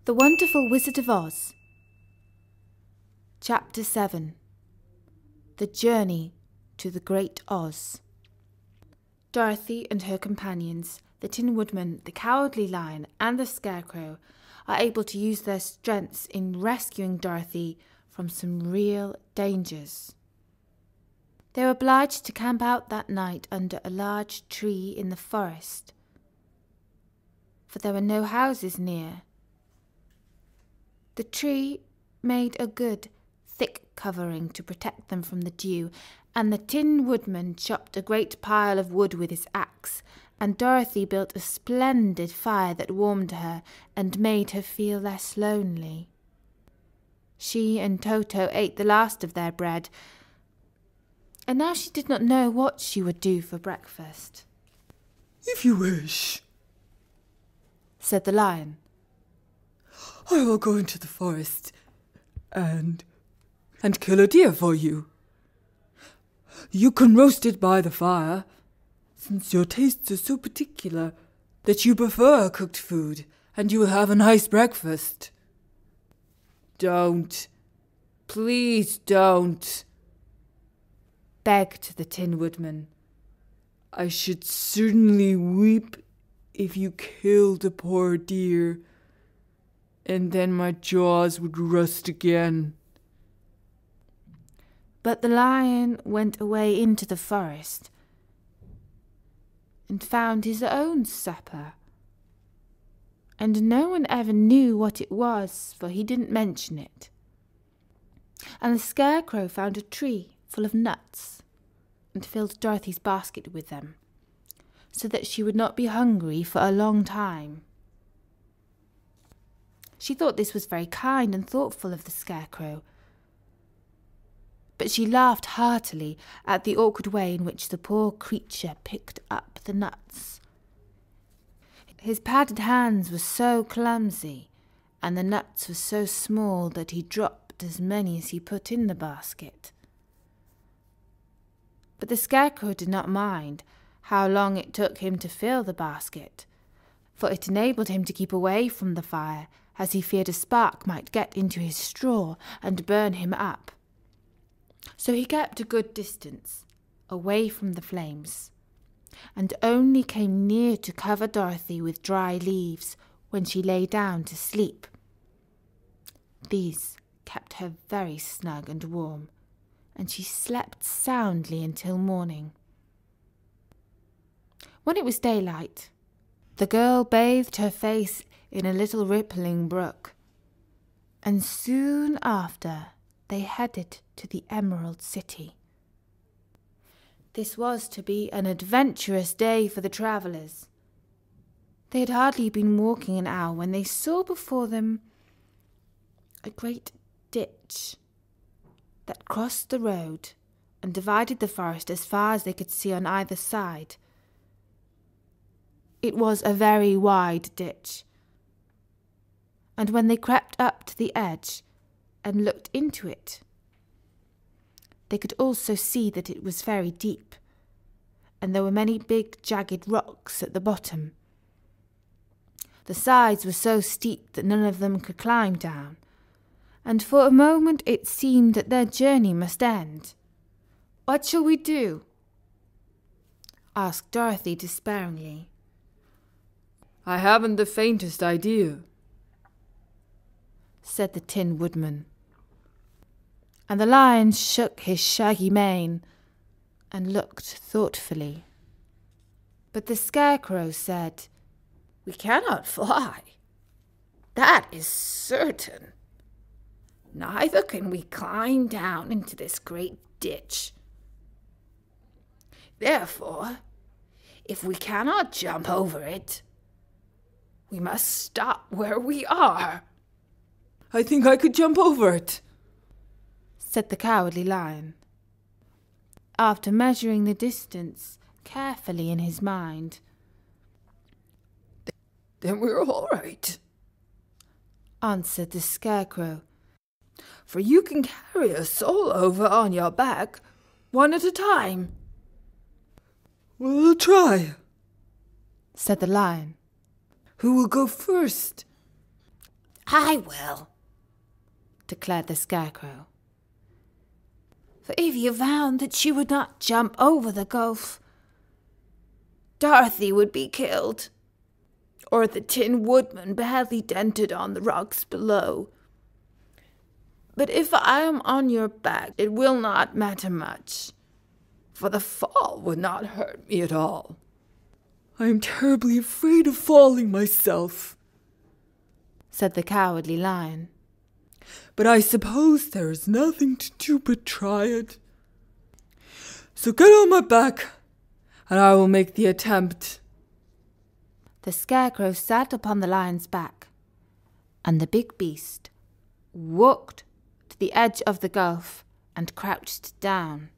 The Wonderful Wizard of Oz. Chapter 7. The Journey to the Great Oz. Dorothy and her companions, the Tin Woodman, the Cowardly Lion, and the Scarecrow, are able to use their strengths in rescuing Dorothy from some real dangers. They were obliged to camp out that night under a large tree in the forest, for there were no houses near. The tree made a good, thick covering to protect them from the dew, and the Tin Woodman chopped a great pile of wood with his axe, and Dorothy built a splendid fire that warmed her and made her feel less lonely. She and Toto ate the last of their bread, and now she did not know what she would do for breakfast. "If you wish," said the lion, "I will go into the forest and kill a deer for you. You can roast it by the fire, since your tastes are so particular that you prefer cooked food, and you will have a nice breakfast." "Don't. Please don't," begged the Tin Woodman. "I should certainly weep if you killed a poor deer, and then my jaws would rust again." But the lion went away into the forest and found his own supper, and no one ever knew what it was, for he didn't mention it. And the Scarecrow found a tree full of nuts and filled Dorothy's basket with them, so that she would not be hungry for a long time. She thought this was very kind and thoughtful of the Scarecrow, but she laughed heartily at the awkward way in which the poor creature picked up the nuts. His padded hands were so clumsy, and the nuts were so small that he dropped as many as he put in the basket. But the Scarecrow did not mind how long it took him to fill the basket, for it enabled him to keep away from the fire, as he feared a spark might get into his straw and burn him up. So he kept a good distance away from the flames, and only came near to cover Dorothy with dry leaves when she lay down to sleep. These kept her very snug and warm, and she slept soundly until morning. When it was daylight, the girl bathed her face in a little rippling brook, and soon after they headed to the Emerald City. This was to be an adventurous day for the travellers. They had hardly been walking an hour when they saw before them a great ditch that crossed the road and divided the forest as far as they could see on either side. It was a very wide ditch, and when they crept up to the edge and looked into it, they could also see that it was very deep, and there were many big jagged rocks at the bottom. The sides were so steep that none of them could climb down, and for a moment it seemed that their journey must end. "What shall we do?" asked Dorothy despairingly. "I haven't the faintest idea," said the Tin Woodman. And the lion shook his shaggy mane and looked thoughtfully. But the Scarecrow said, "We cannot fly, that is certain. Neither can we climb down into this great ditch. Therefore, if we cannot jump over it, we must stop where we are." "I think I could jump over it," said the Cowardly Lion, after measuring the distance carefully in his mind. "Then we're all right," answered the Scarecrow, "for you can carry us all over on your back, one at a time." "We'll try," said the lion. "Who will go first?" "I will," declared the Scarecrow. "For if you found that she would not jump over the gulf, Dorothy would be killed, or the Tin Woodman badly dented on the rocks below. But if I am on your back, it will not matter much, for the fall would not hurt me at all." "I am terribly afraid of falling myself," said the Cowardly Lion. "but I suppose there is nothing to do but try it. So get on my back, and I will make the attempt." The Scarecrow sat upon the lion's back, and the big beast walked to the edge of the gulf and crouched down.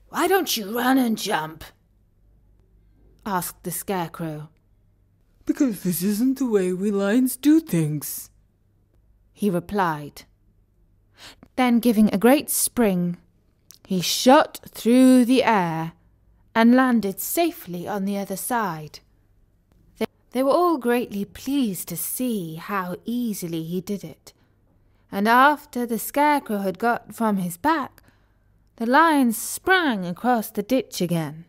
"Why don't you run and jump?" asked the Scarecrow. "Because this isn't the way we lions do things," he replied. Then, giving a great spring, he shot through the air and landed safely on the other side. They were all greatly pleased to see how easily he did it, and after the Scarecrow had got from his back, the lion sprang across the ditch again.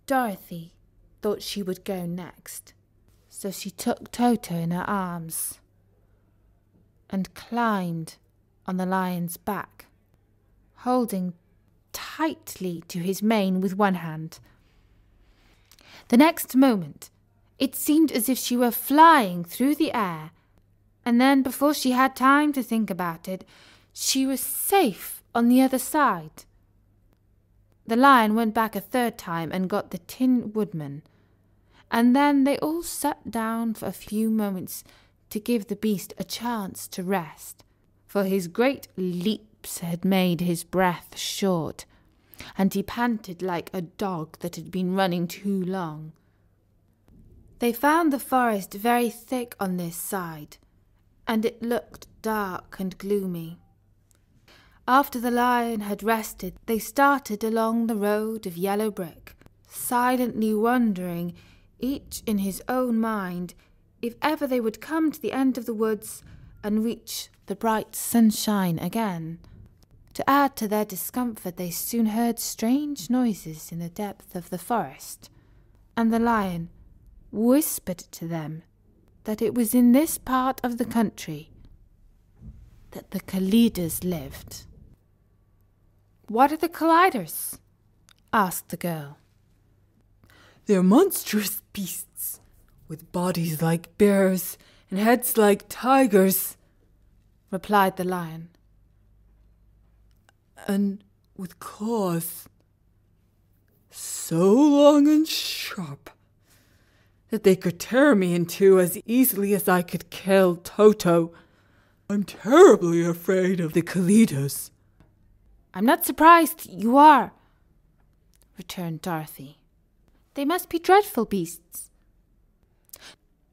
Dorothy thought she would go next, so she took Toto in her arms and climbed on the lion's back, holding tightly to his mane with one hand. The next moment, it seemed as if she were flying through the air, and then before she had time to think about it, she was safe on the other side. The lion went back a third time and got the Tin Woodman, and then they all sat down for a few moments to give the beast a chance to rest, for his great leaps had made his breath short, and he panted like a dog that had been running too long. They found the forest very thick on this side, and it looked dark and gloomy. After the lion had rested, they started along the road of yellow brick, silently wondering, each in his own mind, if ever they would come to the end of the woods and reach the bright sunshine again. To add to their discomfort, they soon heard strange noises in the depth of the forest, and the lion whispered to them that it was in this part of the country that the Kalidas lived. "What are the Kalidas?" asked the girl. "They're monstrous beasts, with bodies like bears and heads like tigers," replied the lion. "And with claws so long and sharp that they could tear me in two as easily as I could kill Toto. I'm terribly afraid of the Kalidas." "I'm not surprised you are," returned Dorothy. "They must be dreadful beasts."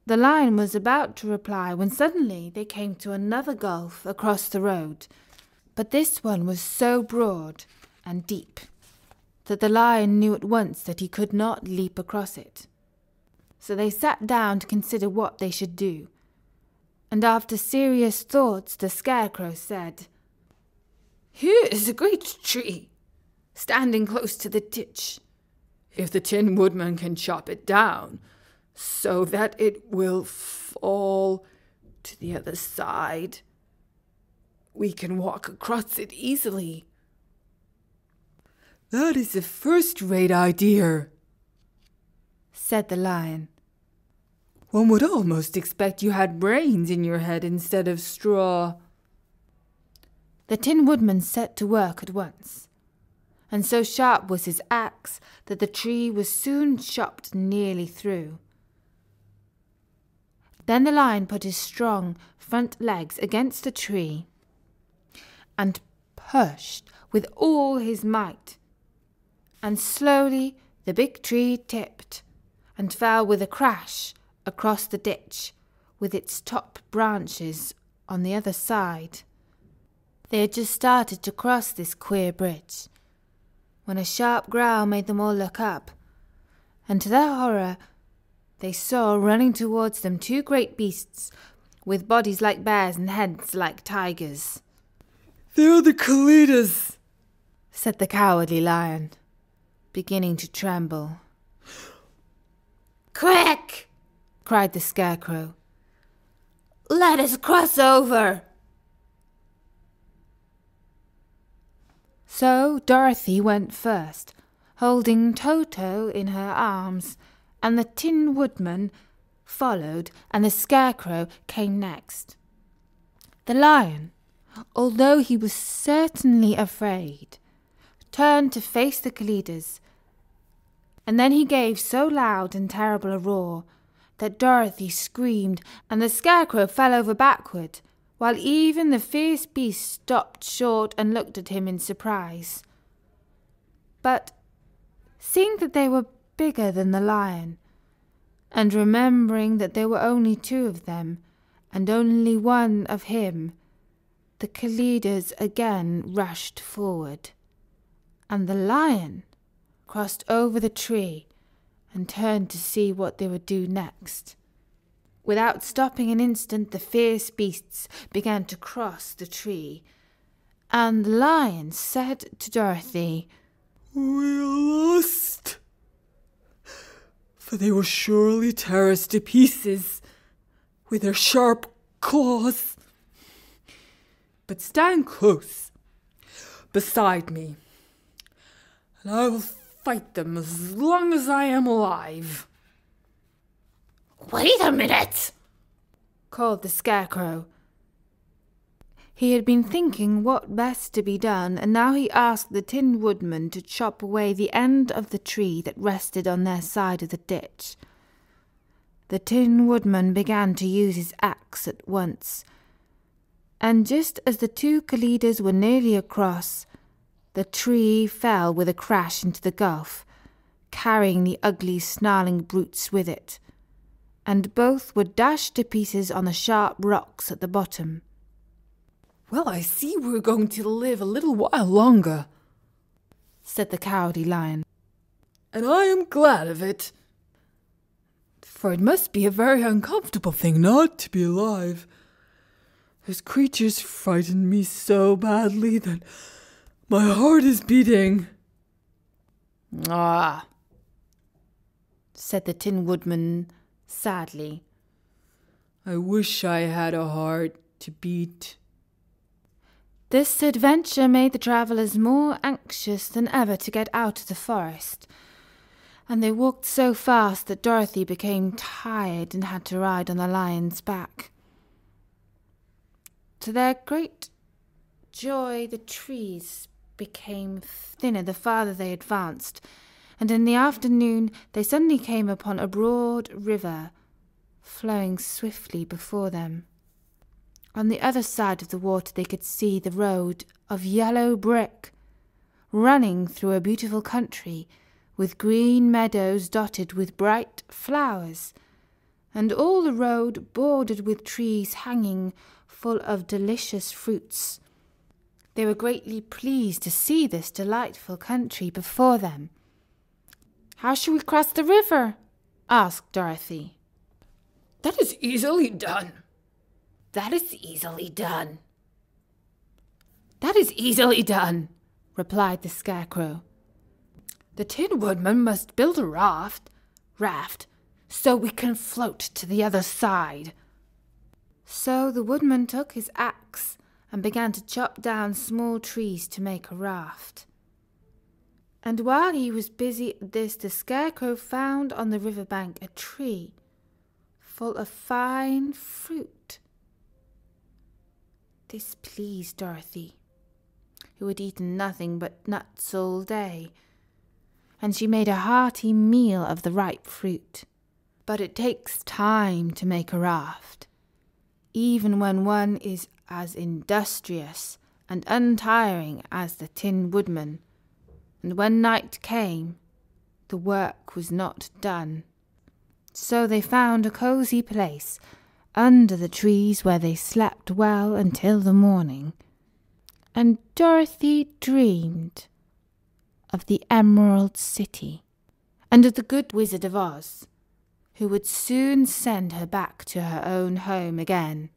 The lion was about to reply when suddenly they came to another gulf across the road, but this one was so broad and deep that the lion knew at once that he could not leap across it. So they sat down to consider what they should do, and after serious thoughts the Scarecrow said, "Here is a great tree, standing close to the ditch. If the Tin Woodman can chop it down, so that it will fall to the other side, we can walk across it easily." "That is a first-rate idea," said the lion. "One would almost expect you had brains in your head instead of straw." The Tin Woodman set to work at once, and so sharp was his axe that the tree was soon chopped nearly through. Then the lion put his strong front legs against the tree and pushed with all his might, and slowly the big tree tipped and fell with a crash across the ditch with its top branches on the other side. They had just started to cross this queer bridge when a sharp growl made them all look up, and to their horror they saw running towards them two great beasts with bodies like bears and heads like tigers. "They're the Kalidas," said the Cowardly Lion, beginning to tremble. "Quick!" cried the Scarecrow. "Let us cross over." So Dorothy went first, holding Toto in her arms, and the Tin Woodman followed, and the Scarecrow came next. The Lion, although he was certainly afraid, turned to face the Kalidas, and then he gave so loud and terrible a roar that Dorothy screamed, and the Scarecrow fell over backward, while even the fierce beast stopped short and looked at him in surprise. But seeing that they were bigger than the lion, and remembering that there were only two of them, and only one of him, the Kalidas again rushed forward, and the lion crossed over the tree and turned to see what they would do next. Without stopping an instant, the fierce beasts began to cross the tree, and the lion said to Dorothy, "We're lost, for they will surely tear us to pieces with their sharp claws. But stand close beside me, and I will fight them as long as I am alive." "Wait a minute!" called the Scarecrow. He had been thinking what best to be done, and now he asked the Tin Woodman to chop away the end of the tree that rested on their side of the ditch. The Tin Woodman began to use his axe at once, and just as the two Kalidas were nearly across, the tree fell with a crash into the gulf, carrying the ugly, snarling brutes with it, and both were dashed to pieces on the sharp rocks at the bottom. "Well, I see we're going to live a little while longer," said the Cowardly Lion. "and I am glad of it, for it must be a very uncomfortable thing not to be alive. Those creatures frightened me so badly that my heart is beating." "Ah," said the Tin Woodman sadly. "I wish I had a heart to beat." This adventure made the travellers more anxious than ever to get out of the forest, and they walked so fast that Dorothy became tired and had to ride on the lion's back. To their great joy, the trees became thinner the farther they advanced, and in the afternoon they suddenly came upon a broad river flowing swiftly before them. On the other side of the water they could see the road of yellow brick, running through a beautiful country with green meadows dotted with bright flowers, and all the road bordered with trees hanging full of delicious fruits. They were greatly pleased to see this delightful country before them. "How shall we cross the river?" asked Dorothy. "That is easily done." "That is easily done." "That is easily done," replied the Scarecrow. "The Tin Woodman must build a raft, so we can float to the other side." So the woodman took his axe and began to chop down small trees to make a raft. And while he was busy at this, the Scarecrow found on the riverbank a tree full of fine fruit. This pleased Dorothy, who had eaten nothing but nuts all day, and she made a hearty meal of the ripe fruit. But it takes time to make a raft, even when one is as industrious and untiring as the Tin Woodman, and when night came, the work was not done. So they found a cosy place under the trees where they slept well until the morning, and Dorothy dreamed of the Emerald City and of the Good Wizard of Oz, who would soon send her back to her own home again.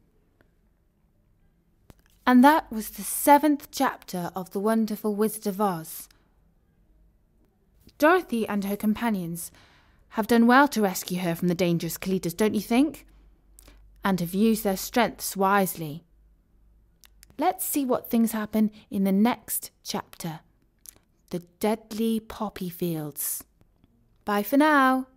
And that was the 7th chapter of The Wonderful Wizard of Oz. Dorothy and her companions have done well to rescue her from the dangerous Kalidas, don't you think? And have used their strengths wisely. Let's see what things happen in the next chapter, The Deadly Poppy Fields. Bye for now.